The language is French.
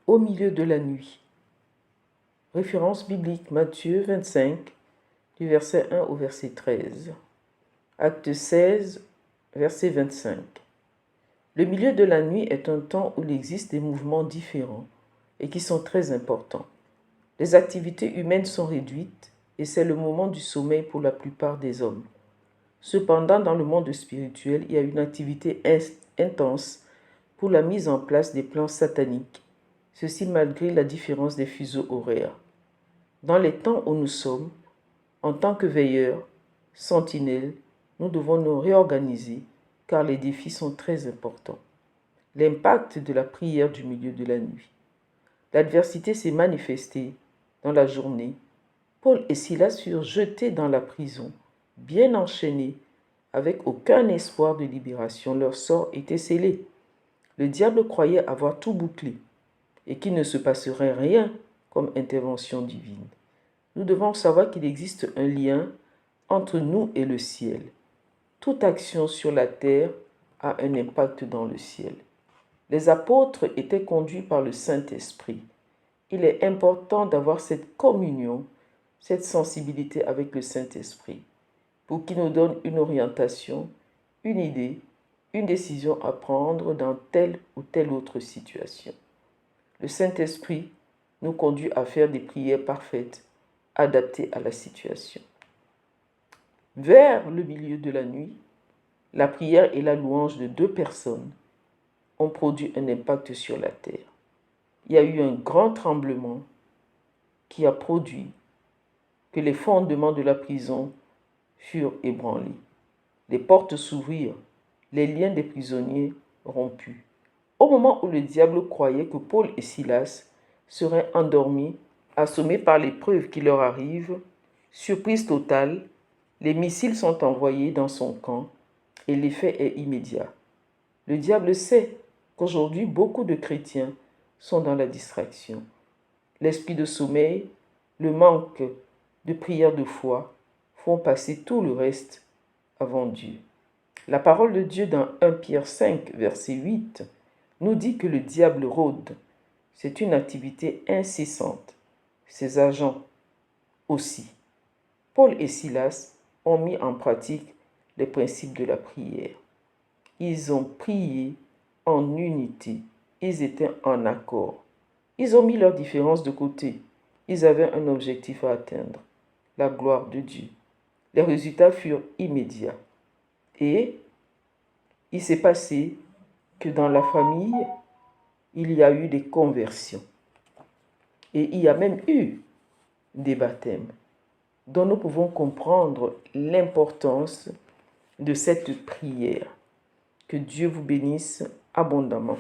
au milieu de la nuit. Référence biblique Matthieu 25, du verset 1 au verset 13. Acte 16, verset 25. Le milieu de la nuit est un temps où il existe des mouvements différents et qui sont très importants. Les activités humaines sont réduites et c'est le moment du sommeil pour la plupart des hommes. Cependant, dans le monde spirituel, il y a une activité intense pour la mise en place des plans sataniques, ceci malgré la différence des fuseaux horaires. Dans les temps où nous sommes, en tant que veilleurs, sentinelles, nous devons nous réorganiser car les défis sont très importants. L'impact de la prière du milieu de la nuit. L'adversité s'est manifestée dans la journée. Paul et Silas furent jetés dans la prison, bien enchaînés, avec aucun espoir de libération. Leur sort était scellé. Le diable croyait avoir tout bouclé et qu'il ne se passerait rien comme intervention divine. Nous devons savoir qu'il existe un lien entre nous et le ciel. Toute action sur la terre a un impact dans le ciel. Les apôtres étaient conduits par le Saint-Esprit. Il est important d'avoir cette communion, cette sensibilité avec le Saint-Esprit pour qu'il nous donne une orientation, une idée, une décision à prendre dans telle ou telle autre situation. Le Saint-Esprit nous conduit à faire des prières parfaites, adaptées à la situation. Vers le milieu de la nuit, la prière et la louange de deux personnes ont produit un impact sur la terre. Il y a eu un grand tremblement qui a produit que les fondements de la prison furent ébranlés. Les portes s'ouvrirent, les liens des prisonniers rompus. Au moment où le diable croyait que Paul et Silas seraient endormis, assommés par l'épreuve qui leur arrive, surprise totale, les missiles sont envoyés dans son camp et l'effet est immédiat. Le diable sait qu'aujourd'hui beaucoup de chrétiens sont dans la distraction. L'esprit de sommeil, le manque de prière de foi font passer tout le reste avant Dieu. La parole de Dieu dans 1 Pierre 5, verset 8, nous dit que le diable rôde. C'est une activité incessante. Ses agents aussi. Paul et Silas ont mis en pratique les principes de la prière. Ils ont prié en unité. Ils étaient en accord. Ils ont mis leurs différences de côté. Ils avaient un objectif à atteindre, la gloire de Dieu. Les résultats furent immédiats. Et il s'est passé que dans la famille, il y a eu des conversions. Et il y a même eu des baptêmes, dont nous pouvons comprendre l'importance de cette prière. Que Dieu vous bénisse abondamment.